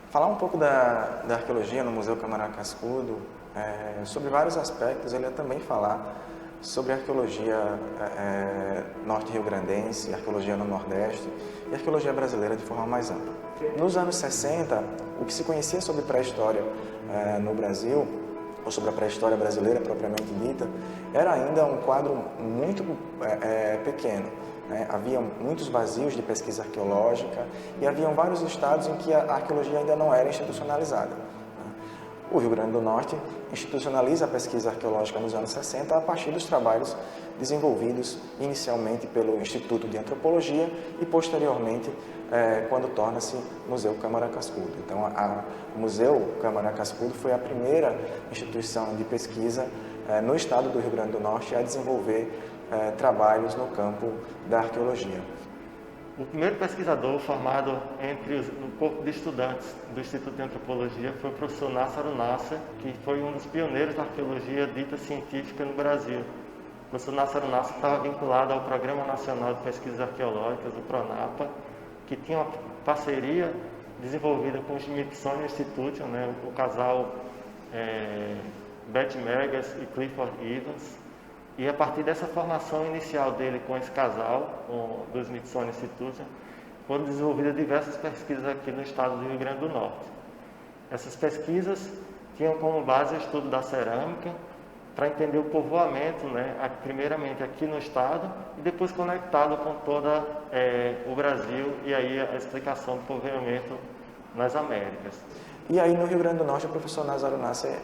Falar um pouco da arqueologia no Museu Câmara Cascudo, sobre vários aspectos, ele é também falar sobre a arqueologia norte-rio-grandense, arqueologia no Nordeste e arqueologia brasileira de forma mais ampla. Nos anos 60, o que se conhecia sobre pré-história no Brasil, ou sobre a pré-história brasileira propriamente dita, era ainda um quadro muito pequeno. Havia muitos vazios de pesquisa arqueológica e haviam vários estados em que a arqueologia ainda não era institucionalizada. O Rio Grande do Norte institucionaliza a pesquisa arqueológica nos anos 60 a partir dos trabalhos desenvolvidos inicialmente pelo Instituto de Antropologia e posteriormente quando torna-se Museu Câmara Cascudo. Então, o Museu Câmara Cascudo foi a primeira instituição de pesquisa no estado do Rio Grande do Norte a desenvolver trabalhos no campo da arqueologia. O primeiro pesquisador formado no corpo de estudantes do Instituto de Antropologia foi o professor Nássaro Nasser, que foi um dos pioneiros da arqueologia dita científica no Brasil. O professor Nássaro Nasser estava vinculado ao Programa Nacional de Pesquisas Arqueológicas, o PRONAPA, que tinha uma parceria desenvolvida com o Smithsonian Institution, o casal Beth Meggers e Clifford Evans. E a partir dessa formação inicial dele com esse casal, do Smithsonian Institution, foram desenvolvidas diversas pesquisas aqui no estado do Rio Grande do Norte. Essas pesquisas tinham como base o estudo da cerâmica, para entender o povoamento, primeiramente aqui no estado, e depois conectado com todo o Brasil, e aí a explicação do povoamento nas Américas. E aí no Rio Grande do Norte, o professor Nássaro Nasser,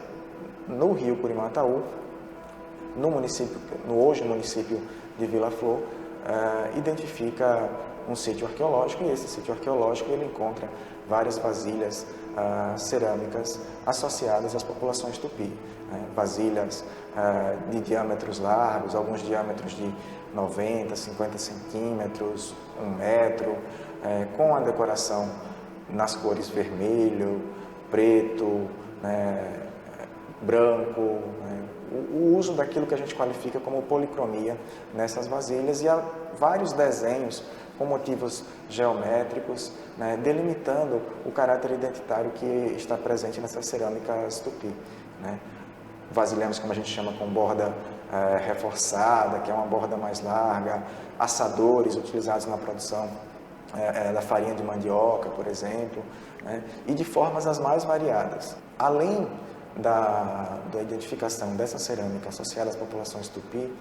no Rio Curimataú, no hoje município de Vila Flor, identifica um sítio arqueológico, e esse sítio arqueológico ele encontra várias vasilhas cerâmicas associadas às populações tupi. Vasilhas de diâmetros largos, alguns diâmetros de 90, 50 centímetros, 1 metro, com a decoração nas cores vermelho, preto, branco, o uso daquilo que a gente qualifica como policromia nessas vasilhas, e há vários desenhos com motivos geométricos, delimitando o caráter identitário que está presente nessas cerâmicas tupi. Vasilhames, como a gente chama, com borda reforçada, que é uma borda mais larga, assadores utilizados na produção da farinha de mandioca, por exemplo, e de formas as mais variadas. Além da identificação dessa cerâmica associada às populações tupi,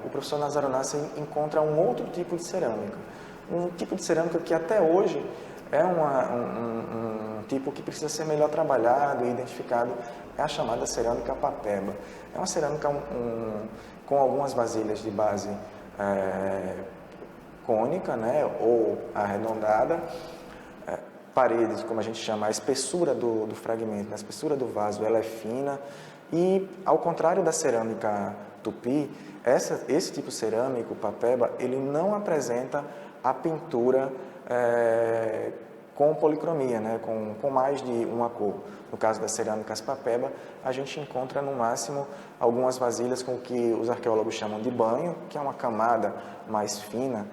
o professor Nássaro Nasser encontra um outro tipo de cerâmica. Um tipo de cerâmica que até hoje é um tipo que precisa ser melhor trabalhado e identificado, é a chamada cerâmica papeba. É uma cerâmica com algumas vasilhas de base cônica, ou arredondada, paredes, como a gente chama, a espessura do fragmento, a espessura do vaso, ela é fina, e ao contrário da cerâmica tupi, esse tipo cerâmico, papeba, ele não apresenta a pintura com policromia, com mais de uma cor. No caso das cerâmicas papeba, a gente encontra no máximo algumas vasilhas com o que os arqueólogos chamam de banho, que é uma camada mais fina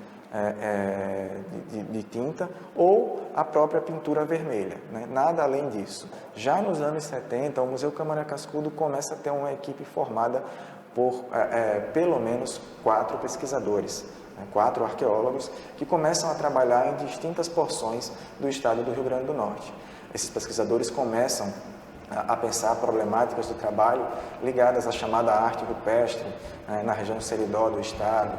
de tinta, ou a própria pintura vermelha, nada além disso. Já nos anos 70, o Museu Câmara Cascudo começa a ter uma equipe formada por pelo menos 4 pesquisadores, 4 arqueólogos, que começam a trabalhar em distintas porções do estado do Rio Grande do Norte. Esses pesquisadores começam a pensar problemáticas do trabalho ligadas à chamada arte rupestre, na região do Seridó do estado,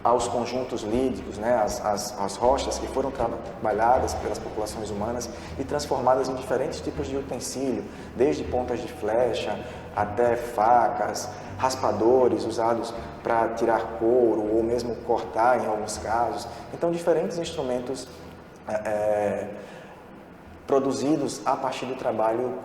aos conjuntos lídicos, as rochas que foram trabalhadas pelas populações humanas e transformadas em diferentes tipos de utensílio, desde pontas de flecha até facas, raspadores usados para tirar couro ou mesmo cortar em alguns casos. Então, diferentes instrumentos produzidos a partir do trabalho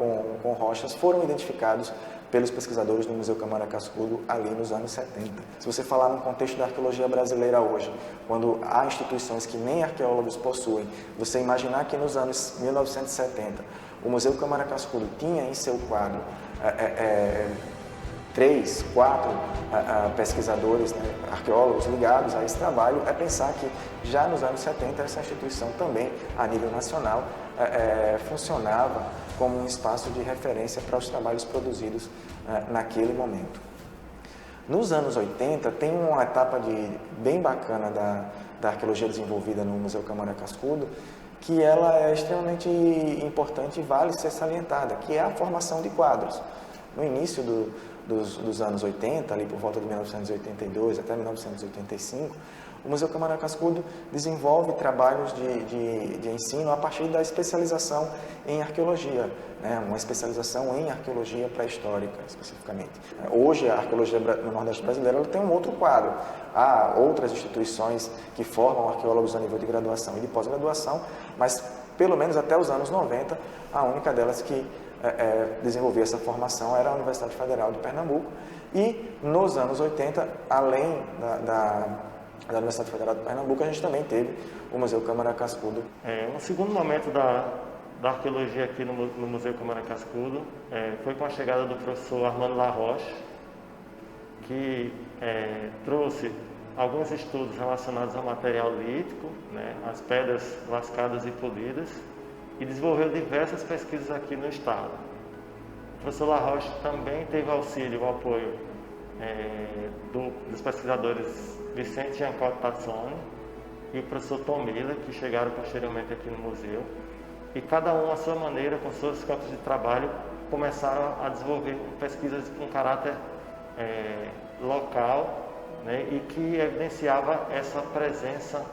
com rochas foram identificados pelos pesquisadores do Museu Câmara Cascudo ali nos anos 70. Se você falar no contexto da arqueologia brasileira hoje, quando há instituições que nem arqueólogos possuem, você imaginar que nos anos 1970 o Museu Câmara Cascudo tinha em seu quadro 3, 4 pesquisadores, né, arqueólogos ligados a esse trabalho, é pensar que já nos anos 70 essa instituição também, a nível nacional, funcionava como um espaço de referência para os trabalhos produzidos naquele momento. Nos anos 80, tem uma etapa bem bacana da arqueologia desenvolvida no Museu Câmara Cascudo, que ela é extremamente importante e vale ser salientada, que é a formação de quadros. No início dos anos 80, ali por volta de 1982 até 1985, o Museu Câmara Cascudo desenvolve trabalhos de ensino a partir da especialização em arqueologia, né? Uma especialização em arqueologia pré-histórica, especificamente. Hoje, a arqueologia no Nordeste brasileiro ela tem um outro quadro. Há outras instituições que formam arqueólogos a nível de graduação e de pós-graduação, mas, pelo menos até os anos 90, a única delas que desenvolvia essa formação era a Universidade Federal de Pernambuco. E, nos anos 80, além da Universidade Federal de Pernambuco, a gente também teve o Museu Câmara Cascudo. Um segundo momento da arqueologia aqui no Museu Câmara Cascudo foi com a chegada do professor Armando Laroche, que trouxe alguns estudos relacionados ao material lítico, né, as pedras lascadas e polidas, e desenvolveu diversas pesquisas aqui no estado. O professor Laroche também teve auxílio, o apoio dos pesquisadores Vicente Giancotti Tazzoni e o professor Tom Miller, que chegaram posteriormente aqui no museu, e cada um à sua maneira, com seus campos de trabalho, começaram a desenvolver pesquisas com caráter local, né, e que evidenciava essa presença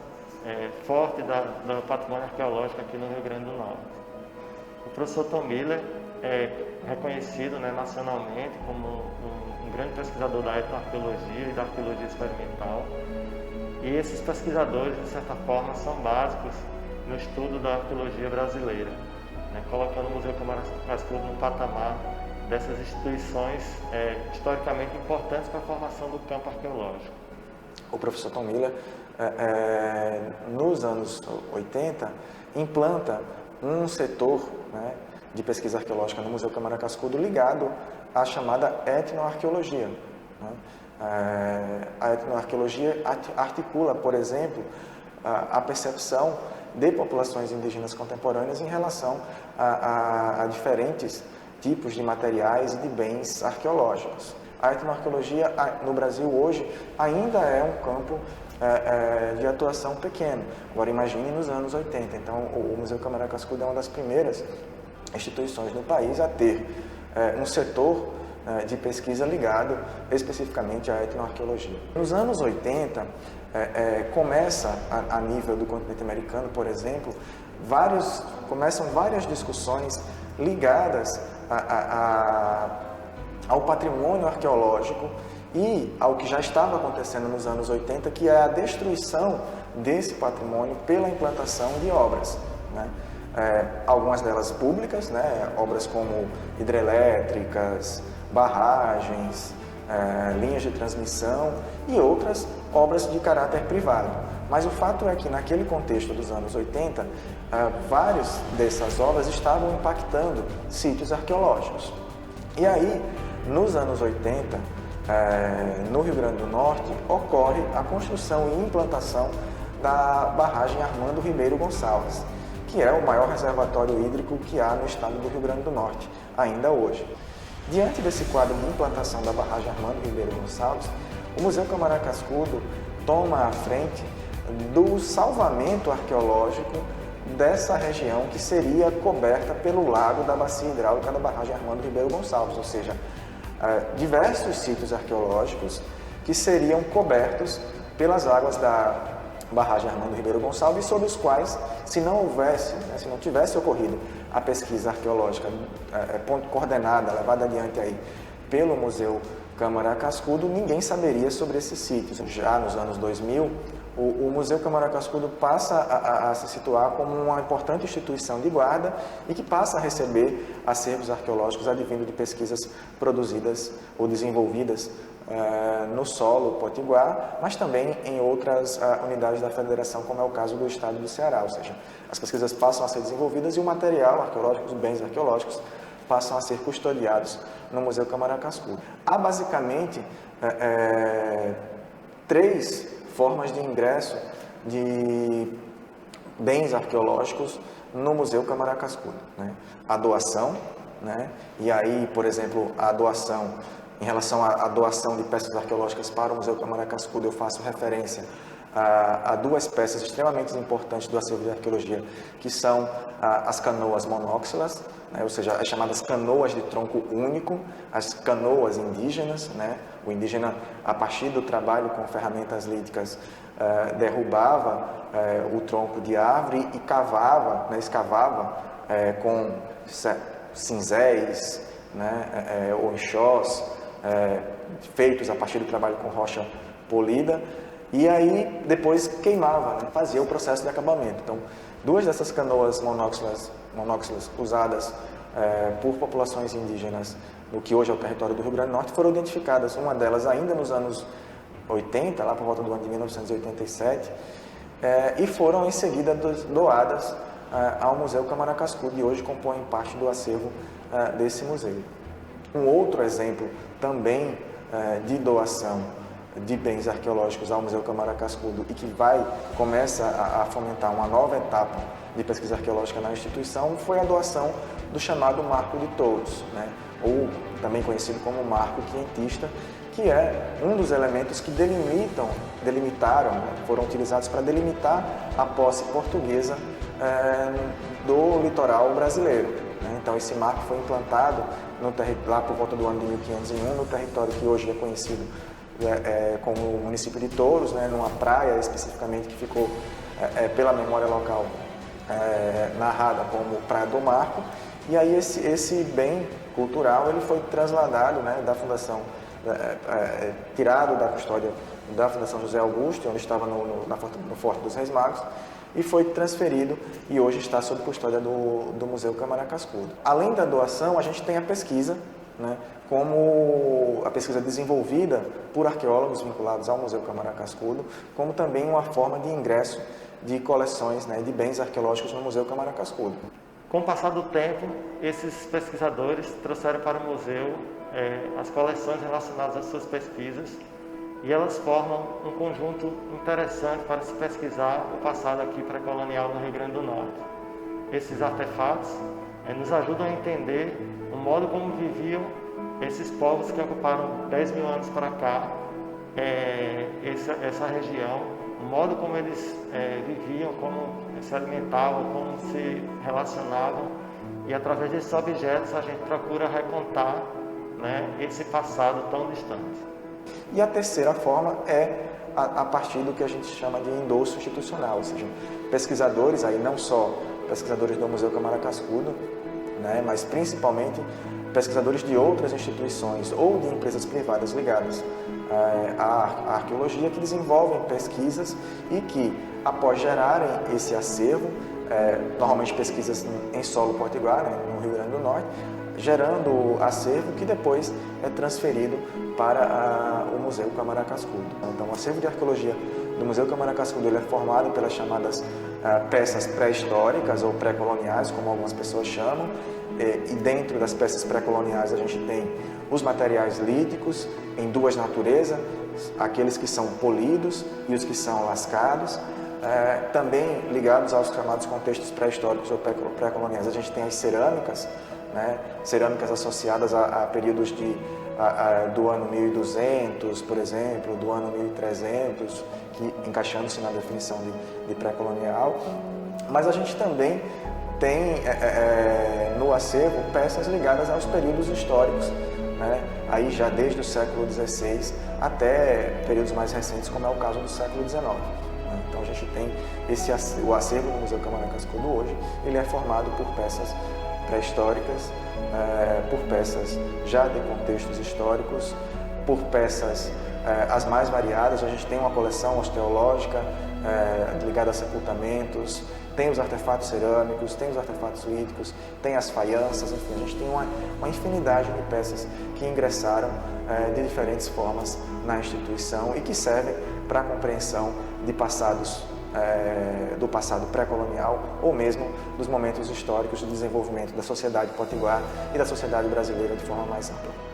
forte do patrimônio arqueológico aqui no Rio Grande do Norte. O professor Tom Miller é reconhecido, né, nacionalmente como um grande pesquisador da etnoarqueologia e da arqueologia experimental. E esses pesquisadores, de certa forma, são básicos no estudo da arqueologia brasileira, né, colocando o Museu Câmara Cascudo no patamar dessas instituições historicamente importantes para a formação do campo arqueológico. O professor Tom Miller, nos anos 80, implanta um setor, né, de pesquisa arqueológica no Museu Câmara Cascudo ligado à chamada etnoarqueologia, né? A etnoarqueologia articula, por exemplo, a percepção de populações indígenas contemporâneas em relação a diferentes tipos de materiais e de bens arqueológicos. A etnoarqueologia no Brasil hoje ainda é um campo de atuação pequeno. Agora imagine nos anos 80. Então o Museu Câmara Cascudo é uma das primeiras instituições no país a ter um setor de pesquisa ligado especificamente à etnoarqueologia. Nos anos 80, começa a nível do continente americano, por exemplo, começam várias discussões ligadas ao patrimônio arqueológico e ao que já estava acontecendo nos anos 80, que é a destruição desse patrimônio pela implantação de obras, né? Algumas delas públicas, né? Obras como hidrelétricas, barragens, linhas de transmissão, e outras obras de caráter privado. Mas o fato é que naquele contexto dos anos 80, várias dessas obras estavam impactando sítios arqueológicos. E aí, nos anos 80, no Rio Grande do Norte, ocorre a construção e implantação da barragem Armando Ribeiro Gonçalves, que é o maior reservatório hídrico que há no estado do Rio Grande do Norte, ainda hoje. Diante desse quadro de implantação da barragem Armando Ribeiro Gonçalves, o Museu Câmara Cascudo toma a frente do salvamento arqueológico dessa região que seria coberta pelo lago da bacia hidráulica da barragem Armando Ribeiro Gonçalves, ou seja, diversos sítios arqueológicos que seriam cobertos pelas águas da barragem Armando Ribeiro Gonçalves, sobre os quais, se não tivesse ocorrido a pesquisa arqueológica coordenada, levada adiante aí pelo Museu Câmara Cascudo, ninguém saberia sobre esses sítios. Já nos anos 2000, o Museu Câmara Cascudo passa a se situar como uma importante instituição de guarda e que passa a receber acervos arqueológicos advindo de pesquisas produzidas ou desenvolvidas no solo potiguar, mas também em outras unidades da federação, como é o caso do estado do Ceará. Ou seja, as pesquisas passam a ser desenvolvidas e o material arqueológico, os bens arqueológicos, passam a ser custodiados no Museu Câmara Cascudo. Há basicamente 3 formas de ingresso de bens arqueológicos no Museu Câmara Cascudo, né? A doação, né? E aí, por exemplo, a doação, em relação à doação de peças arqueológicas para o Museu Câmara Cascudo, eu faço referência a 2 peças extremamente importantes do acervo de arqueologia, que são as canoas monóxilas, né? Ou seja, as chamadas canoas de tronco único, as canoas indígenas, né? O indígena, a partir do trabalho com ferramentas líticas, derrubava o tronco de árvore e cavava, né? Escavava com cinzéis, né? Ou enxós, feitos a partir do trabalho com rocha polida, e aí depois queimava, né? Fazia o processo de acabamento. Então, 2 dessas canoas monóxilas usadas por populações indígenas no que hoje é o território do Rio Grande do Norte foram identificadas, uma delas ainda nos anos 80, lá por volta do ano de 1987, e foram em seguida doadas ao Museu Câmara Cascudo, e hoje compõem parte do acervo desse museu. Um outro exemplo também de doação de bens arqueológicos ao Museu Câmara Cascudo e que começa a fomentar uma nova etapa de pesquisa arqueológica na instituição foi a doação do chamado Marco de Touros, né? Ou também conhecido como Marco Quentista, que é um dos elementos que delimitaram, né? Foram utilizados para delimitar a posse portuguesa do litoral brasileiro, né? Então esse marco foi implantado lá por volta do ano de 1501 no território que hoje é conhecido como o município de Touros, né, numa praia especificamente que ficou pela memória local narrada como Praia do Marco. E aí esse bem cultural ele foi trasladado, né, da fundação, tirado da custódia da Fundação José Augusto, onde estava no Forte dos Reis Magos, e foi transferido e hoje está sob custódia do Museu Câmara Cascudo. Além da doação, a gente tem a pesquisa, né, como a pesquisa desenvolvida por arqueólogos vinculados ao Museu Câmara Cascudo, como também uma forma de ingresso de coleções, né, de bens arqueológicos no Museu Câmara Cascudo. Com o passar do tempo, esses pesquisadores trouxeram para o museu as coleções relacionadas às suas pesquisas, e elas formam um conjunto interessante para se pesquisar o passado aqui pré-colonial no Rio Grande do Norte. Esses artefatos nos ajudam a entender o modo como viviam esses povos que ocuparam 10 mil anos para cá essa região, o modo como eles viviam, como se alimentavam, como se relacionavam, e através desses objetos a gente procura recontar, né, esse passado tão distante. E a terceira forma é a partir do que a gente chama de endosso institucional, ou seja, pesquisadores, aí não só pesquisadores do Museu Câmara Cascudo, né, mas principalmente pesquisadores de outras instituições ou de empresas privadas ligadas à arqueologia, que desenvolvem pesquisas e que, após gerarem esse acervo, normalmente pesquisas em solo potiguar, né, no Rio Grande do Norte, gerando acervo que depois é transferido para o Museu Câmara Cascudo. Então, o acervo de arqueologia do Museu Câmara Cascudo ele é formado pelas chamadas peças pré-históricas ou pré-coloniais, como algumas pessoas chamam, e dentro das peças pré-coloniais a gente tem os materiais líticos em 2 naturezas, aqueles que são polidos e os que são lascados. Também ligados aos chamados contextos pré-históricos ou pré-coloniais, a gente tem as cerâmicas, né? Cerâmicas associadas a períodos do ano 1200, por exemplo, do ano 1300, que encaixando-se na definição de pré-colonial. Mas a gente também tem no acervo peças ligadas aos períodos históricos, né? Aí já desde o século XVI até períodos mais recentes, como é o caso do século XIX. Então a gente tem o acervo no Museu Câmara Cascudo hoje, ele é formado por peças pré-históricas, por peças já de contextos históricos, por peças as mais variadas. A gente tem uma coleção osteológica ligada a sepultamentos, tem os artefatos cerâmicos, tem os artefatos líticos, tem as faianças, enfim, a gente tem uma infinidade de peças que ingressaram de diferentes formas na instituição e que servem para a compreensão de passados do passado pré-colonial ou mesmo dos momentos históricos de desenvolvimento da sociedade potiguar e da sociedade brasileira de forma mais ampla.